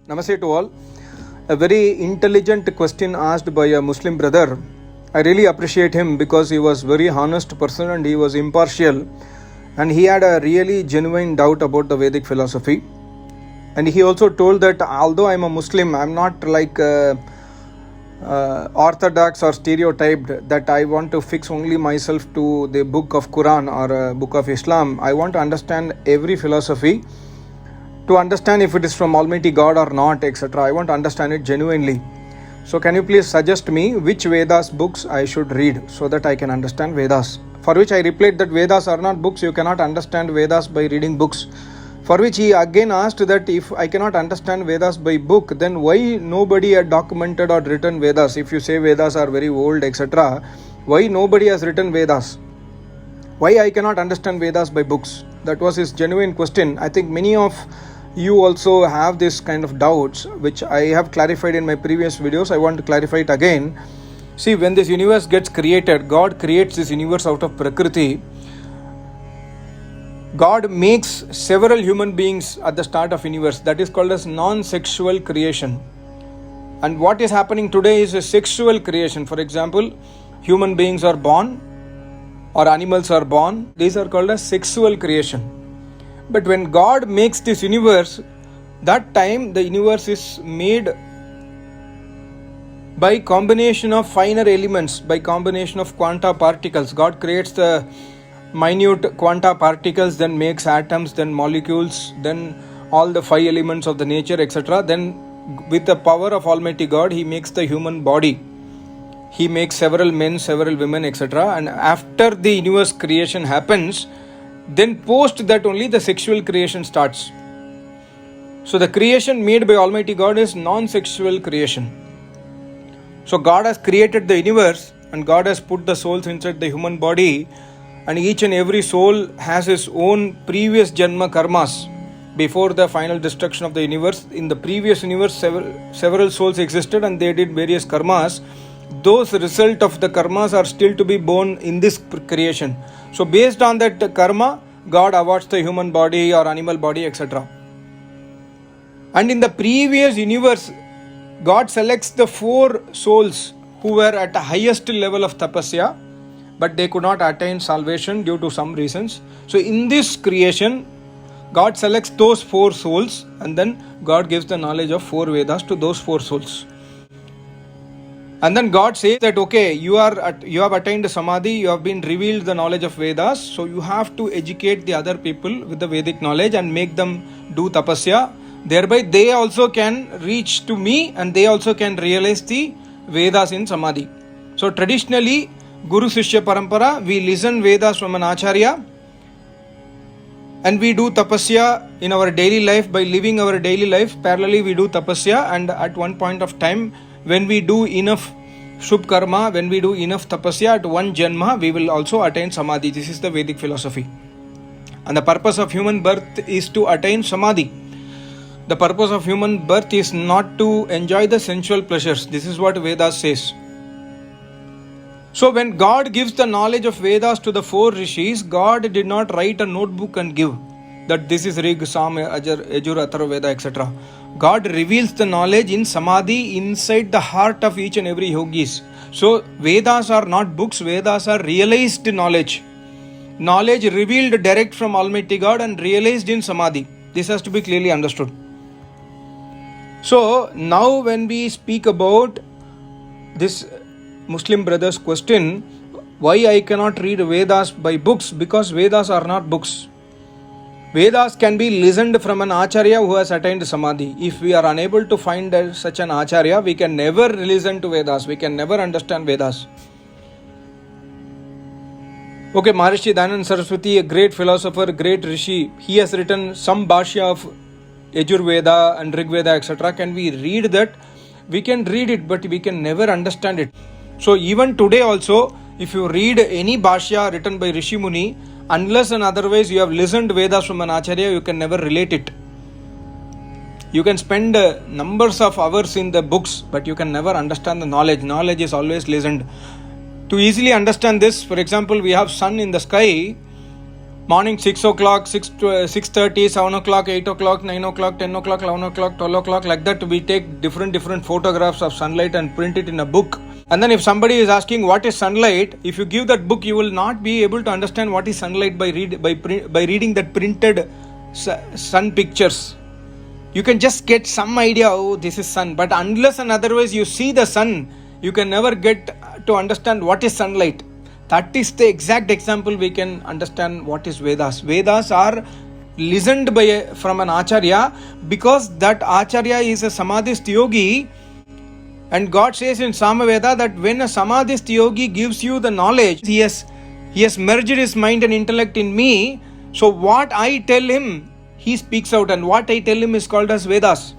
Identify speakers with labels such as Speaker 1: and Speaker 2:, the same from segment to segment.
Speaker 1: Namaste to all. A very intelligent question asked by a Muslim brother. I really appreciate him because he was very honest person and he was impartial and he had a really genuine doubt about the Vedic philosophy. And he also told that although I'm a Muslim, I'm not like orthodox or stereotyped that I want to fix only myself to the book of Quran or book of Islam. I want to understand every philosophy to understand if it is from Almighty God or not, etc. I want to understand it genuinely. So can you please suggest me which Vedas books I should read so that I can understand Vedas? For which I replied that Vedas are not books, you cannot understand Vedas by reading books. For which he again asked that if I cannot understand Vedas by book, then why nobody had documented or written Vedas? If you say Vedas are very old, etc., why nobody has written Vedas? Why I cannot understand Vedas by books? That was his genuine question. I think many of you also have this kind of doubts, which I have clarified in my previous videos. I want to clarify it again. See, when this universe gets created, God creates this universe out of Prakriti. God makes several human beings at the start of universe. That is called as non-sexual creation. And what is happening today is a sexual creation. For example, human beings are born or animals are born. These are called as sexual creation. But when God makes this universe, that time the universe is made by combination of finer elements, by combination of quanta particles. God creates the minute quanta particles, then makes atoms, then molecules, then all the 5 elements of the nature, etc. Then with the power of Almighty God, He makes the human body. He makes several men, several women, etc. And after the universe creation happens, then post that only the sexual creation starts. So the creation made by Almighty God is non-sexual creation. So God has created the universe and God has put the souls inside the human body, and each and every soul has its own previous janma karmas. Before the final destruction of the universe, in the previous universe several souls existed and they did various karmas. Those result of the karmas are still to be born in this creation. So based on that karma, God awards the human body or animal body, etc. And in the previous universe, God selects the 4 souls who were at the highest level of tapasya, but they could not attain salvation due to some reasons. So in this creation, God selects those 4 souls and then God gives the knowledge of 4 Vedas to those 4 souls. And then God says that, okay, you have attained Samadhi, you have been revealed the knowledge of Vedas, so you have to educate the other people with the Vedic knowledge and make them do tapasya. Thereby they also can reach to me and they also can realize the Vedas in Samadhi. So traditionally, Guru Sishya Parampara, we listen Vedas from an Acharya and we do tapasya in our daily life. By living our daily life, parallelly we do tapasya, and at one point of time, when we do enough Shubh Karma, when we do enough tapasya at one Janma, we will also attain Samadhi. This is the Vedic philosophy. And the purpose of human birth is to attain Samadhi. The purpose of human birth is not to enjoy the sensual pleasures. This is what Vedas says. So when God gives the knowledge of Vedas to the 4 rishis, God did not write a notebook and give that this is Rig, Sam, Ajur, Atharva Veda, etc. God reveals the knowledge in Samadhi inside the heart of each and every yogis. So Vedas are not books, Vedas are realized knowledge. Knowledge revealed direct from Almighty God and realized in Samadhi. This has to be clearly understood. So now when we speak about this Muslim brother's question, why I cannot read Vedas by books? Because Vedas are not books. Vedas can be listened from an Acharya who has attained Samadhi. If we are unable to find such an Acharya, we can never listen to Vedas. We can never understand Vedas. Okay, Maharishi Dayananda Saraswati, a great philosopher, great Rishi, he has written some Bhashya of Yajur Veda and Rig Veda, etc. Can we read that? We can read it, but we can never understand it. So even today also, if you read any Bhashya written by Rishi Muni, unless and otherwise you have listened Vedas from an Acharya, you can never relate it. You can spend numbers of hours in the books, but you can never understand the knowledge. Knowledge is always listened. To easily understand this, for example, we have sun in the sky. Morning 6 o'clock, 6:30, 7 o'clock, 8 o'clock, 9 o'clock, 10 o'clock, 11 o'clock, 12 o'clock, like that. We take different photographs of sunlight and print it in a book. And then if somebody is asking what is sunlight, if you give that book, you will not be able to understand what is sunlight by reading that printed sun pictures. You can just get some idea, oh, this is sun. But unless and otherwise you see the sun, you can never get to understand what is sunlight. That is the exact example we can understand what is Vedas. Vedas are listened from an Acharya, because that Acharya is a Samadhist yogi. And God says in Samaveda that when a Samadhist yogi gives you the knowledge, he has merged his mind and intellect in me. So what I tell him, he speaks out, and what I tell him is called as Vedas.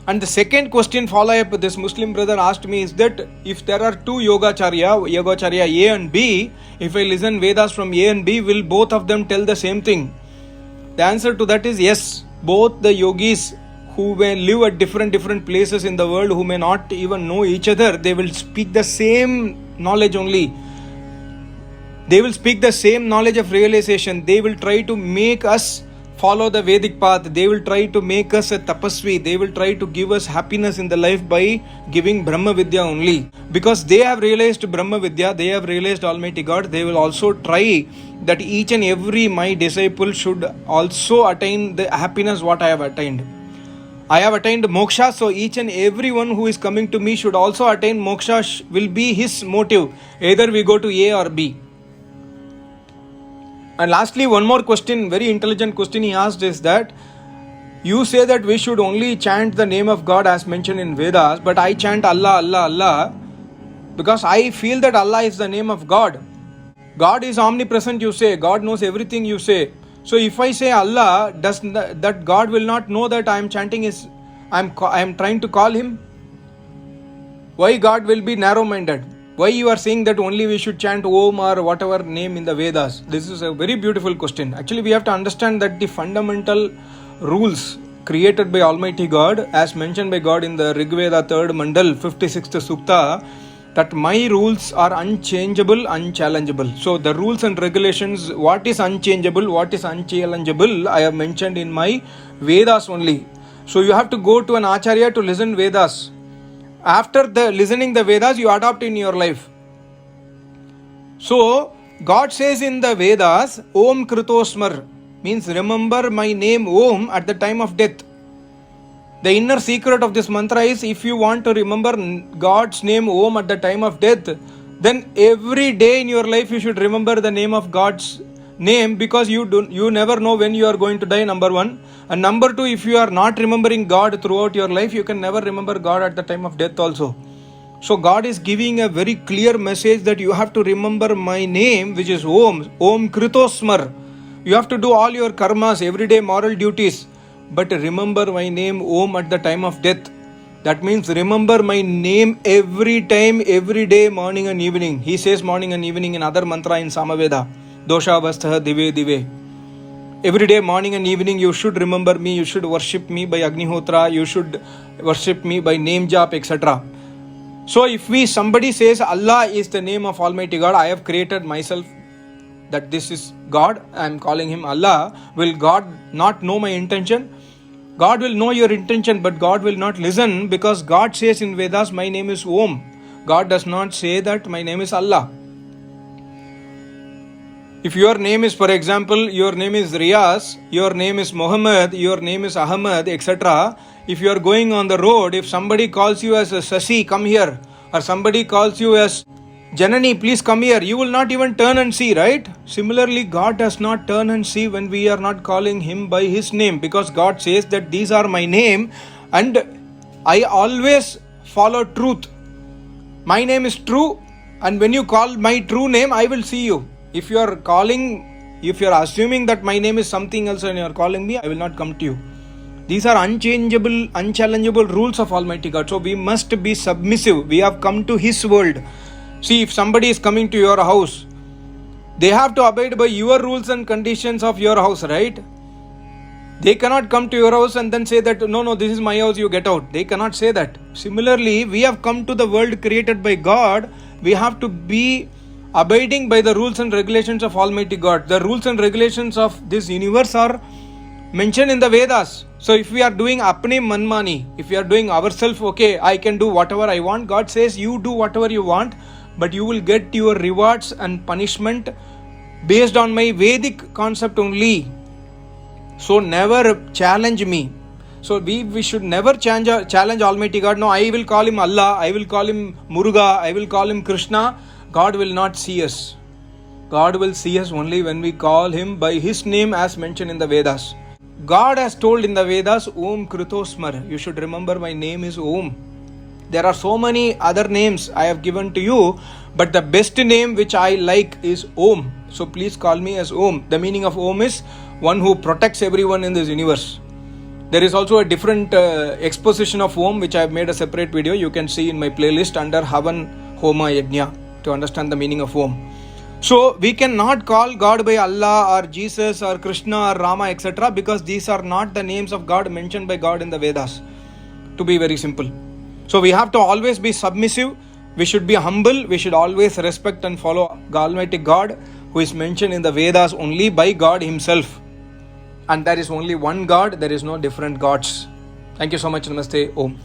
Speaker 1: And the second question follow-up this Muslim brother asked me is that if there are two Yogacharya A and B, if I listen Vedas from A and B, will both of them tell the same thing? The answer to that is yes. Both the yogis who may live at different places in the world, who may not even know each other, they will speak the same knowledge only. They will speak the same knowledge of realization. They will try to make us follow the Vedic path. They will try to make us a tapasvi. They will try to give us happiness in the life by giving Brahma Vidya only. Because they have realized Brahma Vidya, they have realized Almighty God, they will also try that each and every my disciple should also attain the happiness what I have attained. I have attained moksha, so each and everyone who is coming to me should also attain moksha, will be his motive. Either we go to A or B. And lastly, one more question, very intelligent question he asked is that you say that we should only chant the name of God as mentioned in Vedas, but I chant Allah, Allah, Allah, because I feel that Allah is the name of God. God is omnipresent, you say. God knows everything, you say. So if I say Allah, does that God will not know that I am chanting I am trying to call him? Why God will be narrow-minded? Why you are saying that only we should chant Om or whatever name in the Vedas? This is a very beautiful question. Actually, we have to understand that the fundamental rules created by Almighty God, as mentioned by God in the Rig Veda 3rd Mandal, 56th Sukta, that my rules are unchangeable, unchallengeable. So the rules and regulations, what is unchangeable, what is unchallengeable, I have mentioned in my Vedas only. So you have to go to an Acharya to listen Vedas. After listening the Vedas, you adopt in your life. So God says in the Vedas, Om Kritosmar, means remember my name Om at the time of death. The inner secret of this mantra is, if you want to remember God's name Om at the time of death, then every day in your life you should remember the name of God's name, because you never know when you are going to die, number one. And number two, if you are not remembering God throughout your life, you can never remember God at the time of death also. So God is giving a very clear message that you have to remember my name, which is Om, Om Kritosmar. You have to do all your karmas, everyday moral duties, but remember my name Om at the time of death. That means remember my name every time, every day, morning and evening. He says morning and evening in other mantra in Samaveda. Dosha Vastha Dive Dive. Every day, morning and evening, you should remember me, you should worship me by Agnihotra, you should worship me by name jap, etc. So if somebody says Allah is the name of Almighty God, I have created myself that this is God, I am calling him Allah, will God not know my intention? God will know your intention, but God will not listen, because God says in Vedas, my name is Om. God does not say that my name is Allah. If your name is, for example, your name is Riyaz, your name is Muhammad, your name is Ahmad, etc. If you are going on the road, if somebody calls you as a Sasi, come here, or somebody calls you as Janani, please come here, you will not even turn and see, right? Similarly, God does not turn and see when we are not calling him by his name, because God says that these are my name and I always follow truth. My name is true, and when you call my true name, I will see you. If you are assuming that my name is something else and you are calling me, I will not come to you. These are unchangeable, unchallengeable rules of Almighty God. So we must be submissive. We have come to his world. See, if somebody is coming to your house, they have to abide by your rules and conditions of your house, right? They cannot come to your house and then say that, no, this is my house, you get out. They cannot say that. Similarly, we have come to the world created by God. We have to be abiding by the rules and regulations of Almighty God. The rules and regulations of this universe are mentioned in the Vedas. So if we are doing apne manmani, if we are doing ourselves, okay, I can do whatever I want, God says you do whatever you want, but you will get your rewards and punishment based on my Vedic concept only. So never challenge me. So we should never challenge Almighty God. No, I will call him Allah, I will call him Muruga, I will call him Krishna. God will not see us. God will see us only when we call him by his name as mentioned in the Vedas. God has told in the Vedas, Om Kritosmar. You should remember my name is Om. There are so many other names I have given to you, but the best name which I like is Om. So please call me as Om. The meaning of Om is one who protects everyone in this universe. There is also a different exposition of Om which I have made a separate video. You can see in my playlist under Havan Homa Yajna to understand the meaning of Om. So we cannot call God by Allah or Jesus or Krishna or Rama etc. because these are not the names of God mentioned by God in the Vedas. To be very simple. So we have to always be submissive. We should be humble. We should always respect and follow Almighty God who is mentioned in the Vedas only by God himself. And there is only one God. There is no different gods. Thank you so much. Namaste. Om.